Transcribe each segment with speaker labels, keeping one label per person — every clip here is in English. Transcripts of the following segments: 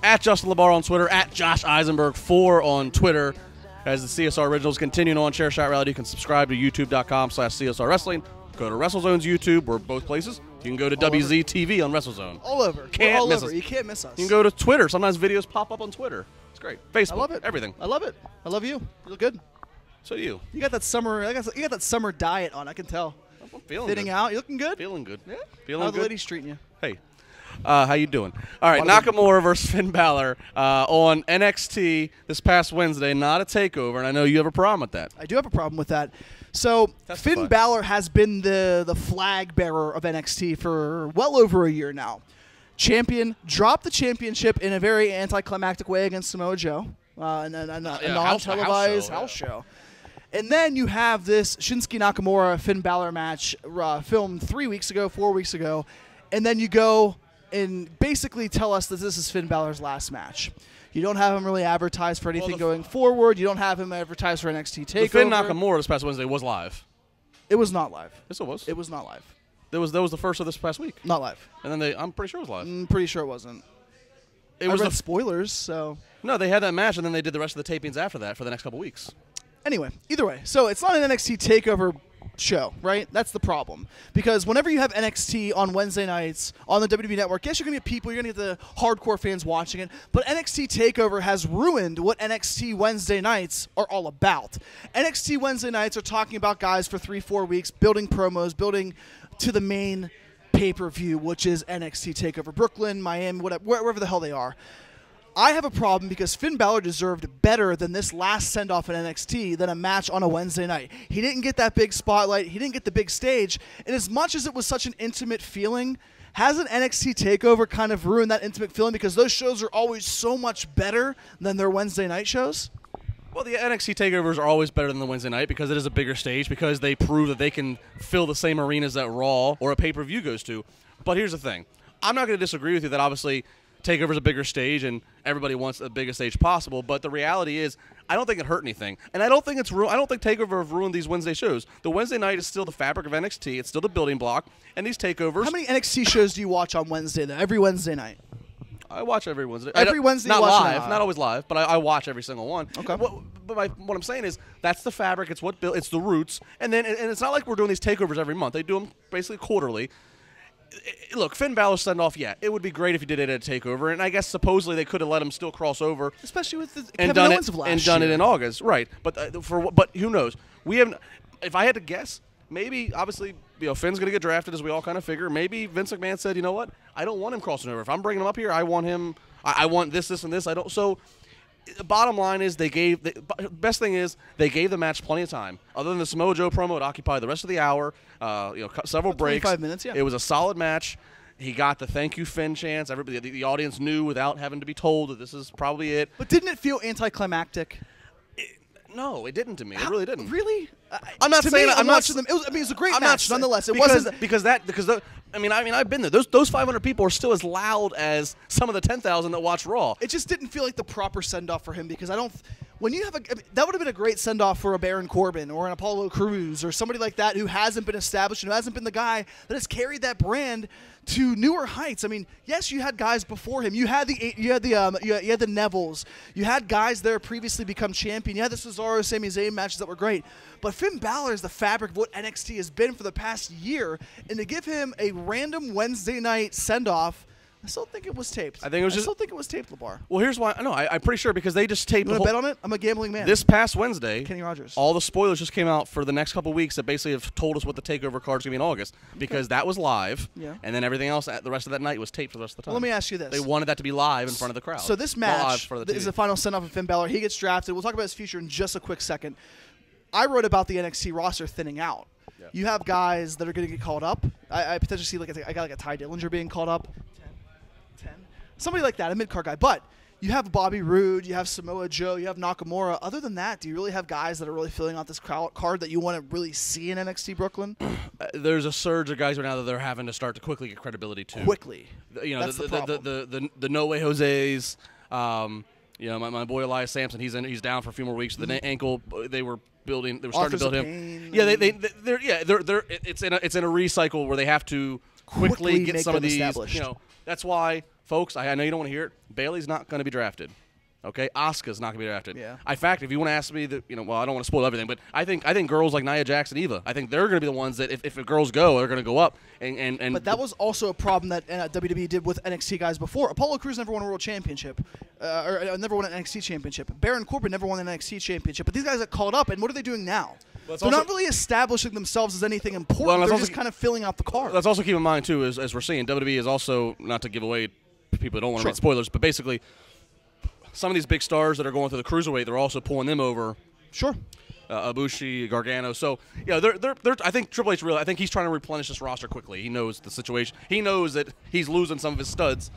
Speaker 1: At Justin LeBar on Twitter. At Josh Eisenberg 4 on Twitter. As the CSR Originals continuing on Share Shot Reality, you can subscribe to youtube.com/CSR Wrestling. Go to WrestleZone's YouTube. We're both places. You can go to WZTV on WrestleZone.
Speaker 2: All over.
Speaker 1: Can't miss us.
Speaker 2: You can't miss us.
Speaker 1: You can go to Twitter. Sometimes videos pop up on Twitter. It's great. Facebook.
Speaker 2: I love it.
Speaker 1: Everything.
Speaker 2: I love it. I love you. You look good.
Speaker 1: So do you.
Speaker 2: You got that summer. You got that summer diet on. I can tell.
Speaker 1: I'm feeling
Speaker 2: Fitting
Speaker 1: good.
Speaker 2: out. You looking good?
Speaker 1: Feeling good.
Speaker 2: Yeah.
Speaker 1: Feeling
Speaker 2: How are
Speaker 1: good.
Speaker 2: the ladies treating you?
Speaker 1: Hey. How you doing? All right, Nakamura versus Finn Balor on NXT this past Wednesday. Not a takeover, and I know you have a problem with that.
Speaker 2: I do have a problem with that. So Finn Balor has been the flag bearer of NXT for well over a year now. Champion dropped the championship in a very anticlimactic way against Samoa Joe, a non-televised house show. And then you have this Shinsuke Nakamura Finn Balor match filmed 4 weeks ago, and then you go and basically tell us that this is Finn Balor's last match. You don't have him really advertised for anything going forward. You don't have him advertised for NXT TakeOver.
Speaker 1: The Finn Nakamura this past Wednesday was live.
Speaker 2: It was not live.
Speaker 1: Yes, it was.
Speaker 2: It was not live.
Speaker 1: That was the first of this past week.
Speaker 2: Not live.
Speaker 1: And then I'm pretty sure it was live.
Speaker 2: I'm pretty sure it wasn't.
Speaker 1: It was
Speaker 2: read spoilers, so.
Speaker 1: No, they had that match, and then they did the rest of the tapings after that for the next couple weeks.
Speaker 2: Anyway, either way. So it's not an NXT TakeOver show, right? That's the problem. Because whenever you have NXT on Wednesday nights on the WWE Network, yes, you're going to get people, you're going to get the hardcore fans watching it, but NXT TakeOver has ruined what NXT Wednesday nights are all about. NXT Wednesday nights are talking about guys for 3-4 weeks, building promos, building to the main pay-per-view, which is NXT TakeOver Brooklyn, Miami, whatever, wherever the hell they are. I have a problem because Finn Balor deserved better than this last send-off in NXT than a match on a Wednesday night. He didn't get that big spotlight. He didn't get the big stage. And as much as it was such an intimate feeling, hasn't NXT TakeOver kind of ruined that intimate feeling because those shows are always so much better than their Wednesday night shows?
Speaker 1: Well, the NXT TakeOvers are always better than the Wednesday night because it is a bigger stage, because they prove that they can fill the same arenas that Raw or a pay-per-view goes to. But here's the thing. I'm not going to disagree with you that obviously TakeOver's a bigger stage and everybody wants the biggest stage possible, but the reality is I don't think it hurt anything. And I don't think TakeOver have ruined these Wednesday shows. The Wednesday night is still the fabric of NXT. It's still the building block. And these TakeOvers...
Speaker 2: How many NXT shows do you watch on Wednesday, though? Every Wednesday night?
Speaker 1: I watch every Wednesday.
Speaker 2: Every Wednesday
Speaker 1: not
Speaker 2: you watch
Speaker 1: live, not always live, but I watch every single one.
Speaker 2: Okay.
Speaker 1: But what I'm saying is that's the fabric. It's it's the roots. And it's not like we're doing these TakeOvers every month. They do them basically quarterly. Look, Finn Balor send off, yeah, it would be great if he did it at a TakeOver, and I guess supposedly they could have let him still cross over,
Speaker 2: especially with the Kevin Owens of last year,
Speaker 1: and done it in August, right? But who knows? We haven't. If I had to guess, maybe obviously Finn's going to get drafted, as we all kind of figure. Maybe Vince McMahon said, you know what? I don't want him crossing over. If I'm bringing him up here, I want him. I want this, and this. I don't. So. The bottom line is best thing is they gave the match plenty of time. Other than the Samoa Joe promo, it occupied the rest of the hour. Several breaks.
Speaker 2: 25 minutes, yeah.
Speaker 1: It was a solid match. He got the thank you Finn chance. Everybody, the audience knew without having to be told that this is probably it.
Speaker 2: But didn't it feel anticlimactic?
Speaker 1: No, it didn't to me. It really didn't.
Speaker 2: Really?
Speaker 1: I'm not saying I'm not
Speaker 2: watching them. It was a great
Speaker 1: I'm
Speaker 2: match, nonetheless. It
Speaker 1: because
Speaker 2: wasn't
Speaker 1: I've been there. Those 500 people are still as loud as some of the 10,000 that watch Raw.
Speaker 2: It just didn't feel like the proper send-off for him because I don't. When you have that would have been a great send-off for a Baron Corbin or an Apollo Crews or somebody like that who hasn't been established and who hasn't been the guy that has carried that brand to newer heights. I mean, yes, you had guys before him. You had the Nevilles. You had guys there previously become champion. You had the Cesaro, Sami Zayn matches that were great. But Finn Balor is the fabric of what NXT has been for the past year, and to give him a random Wednesday night send-off, I still think it was taped. I still think it was taped, LeBar.
Speaker 1: Well, here's why. No, I'm pretty sure because they just taped.
Speaker 2: You want to bet on it? I'm a gambling man.
Speaker 1: This past Wednesday,
Speaker 2: Kenny Rogers.
Speaker 1: All the spoilers just came out for the next couple of weeks that basically have told us what the TakeOver card is going to be in August because that was live, and then everything else the rest of that night was taped for the rest of the time.
Speaker 2: Well, let me ask you this:
Speaker 1: they wanted that to be live in front of the crowd.
Speaker 2: So this match is the final send-off of Finn Balor. He gets drafted. We'll talk about his future in just a quick second. I wrote about the NXT roster thinning out. Yeah. You have guys that are going to get called up. I potentially see a guy like a Ty Dillinger being called up. 10. Somebody like that, a mid-card guy. But you have Bobby Roode, you have Samoa Joe, you have Nakamura. Other than that, do you really have guys that are really filling out this card that you want to really see in NXT Brooklyn?
Speaker 1: There's a surge of guys right now that they're having to start to quickly get credibility to.
Speaker 2: Quickly.
Speaker 1: That's
Speaker 2: the problem.
Speaker 1: The No Way Jose's. My boy Elias Sampson, he's down for a few more weeks. The ankle, they were starting to build him. Yeah, it's in a recycle where they have to quickly get some of these. That's why folks, I know you don't want to hear it. Bayley's not going to be drafted. Okay, Asuka's not going to be drafted.
Speaker 2: Yeah.
Speaker 1: In fact, if you want to ask me, well, I don't want to spoil everything, but I think girls like Nia Jax and Eva, I think they're going to be the ones that if girls go, they're going to go up.
Speaker 2: But that was also a problem that WWE did with NXT guys before. Apollo Crews never won a world championship, or never won an NXT championship. Baron Corbin never won an NXT championship. But these guys got called up, and what are they doing now? They're not really establishing themselves as anything important. They're just kind of filling out the card. Let's
Speaker 1: also keep in mind too, as we're seeing, WWE is also, not to give away people who don't want to read spoilers, but basically, some of these big stars that are going through the cruiserweight, they're also pulling them over.
Speaker 2: Sure.
Speaker 1: Ibushi, Gargano. So, they're I think Triple H I think he's trying to replenish this roster quickly. He knows the situation. He knows that he's losing some of his studs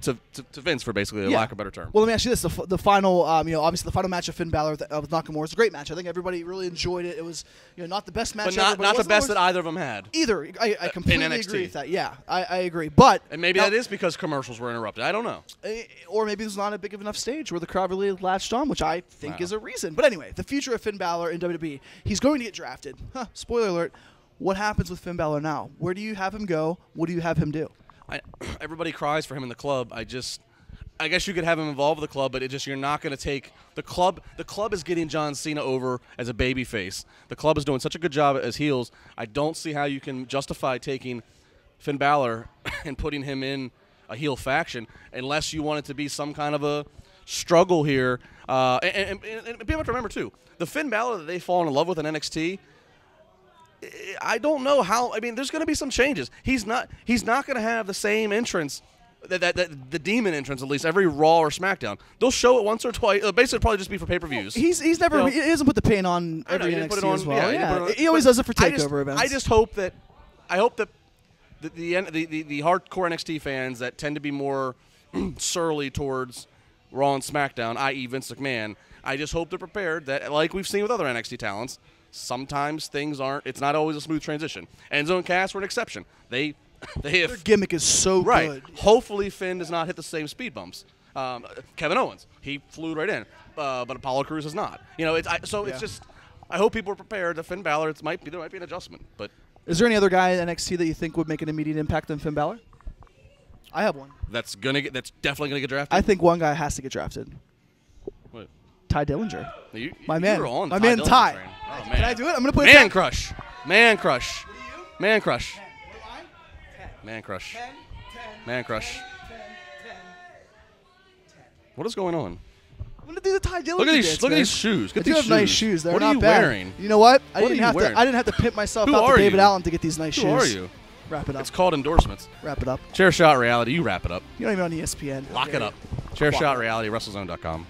Speaker 1: to Vince, for basically a lack of a better term.
Speaker 2: Well, let me ask you this. The final, obviously the final match of Finn Balor with Nakamura was a great match. I think everybody really enjoyed it. It was, not the best match
Speaker 1: but not the best that either of them had.
Speaker 2: Either. I completely agree with that. Yeah, I agree. But
Speaker 1: and maybe that is because commercials were interrupted. I don't know.
Speaker 2: Or maybe there's not a big enough stage where the crowd really latched on, which I think is a reason. But anyway, the future of Finn Balor in WWE. He's going to get drafted. Spoiler alert. What happens with Finn Balor now? Where do you have him go? What do you have him do?
Speaker 1: Everybody cries for him in the club. I guess you could have him involved with the club, but you're not going to take the club. The club is getting John Cena over as a babyface. The club is doing such a good job as heels. I don't see how you can justify taking Finn Balor and putting him in a heel faction unless you want it to be some kind of a struggle here. And people have to remember too, the Finn Balor that they've fallen in love with in NXT. I don't know how. I mean, there's going to be some changes. He's not going to have the same entrance, the demon entrance, at least every Raw or SmackDown. They'll show it once or twice. Basically, it'll probably just be for pay-per-views.
Speaker 2: He's never. He doesn't put the paint on every NXT as well. Yeah, he always does it for takeover events.
Speaker 1: I just hope that. I hope that the hardcore NXT fans that tend to be more surly towards Raw and SmackDown, i.e. Vince McMahon, I just hope they're prepared that, like we've seen with other NXT talents, sometimes things aren't. It's not always a smooth transition. Enzo and Cass were an exception. They have,
Speaker 2: their gimmick is so good.
Speaker 1: Hopefully Finn does not hit the same speed bumps. Kevin Owens, he flew right in, but Apollo Crews has not. It's just. I hope people are prepared. That Finn Balor, there might be an adjustment. But
Speaker 2: is there any other guy in NXT that you think would make an immediate impact on Finn Balor? I have one.
Speaker 1: That's definitely gonna get drafted.
Speaker 2: I think one guy has to get drafted.
Speaker 1: What?
Speaker 2: Ty Dillinger. My
Speaker 1: man Ty. Oh, man.
Speaker 2: Can I do it? I'm gonna put
Speaker 1: Man Crush. Man Crush. Man Crush. Man Crush. Man Crush. What is going on?
Speaker 2: I'm gonna do the Ty Dillinger.
Speaker 1: Look at these shoes.
Speaker 2: They do have nice shoes. They're
Speaker 1: what
Speaker 2: not
Speaker 1: are you
Speaker 2: bad.
Speaker 1: wearing?
Speaker 2: You know what? I
Speaker 1: What
Speaker 2: didn't have to pimp myself
Speaker 1: Who
Speaker 2: out to
Speaker 1: are
Speaker 2: David
Speaker 1: you?
Speaker 2: Allen to get these nice shoes.
Speaker 1: Who are you?
Speaker 2: Wrap it up.
Speaker 1: It's called endorsements.
Speaker 2: Wrap it up.
Speaker 1: Chair Shot Reality. You wrap it up.
Speaker 2: You're not even on ESPN.
Speaker 1: Lock it up. Chair Shot Reality. WrestleZone.com.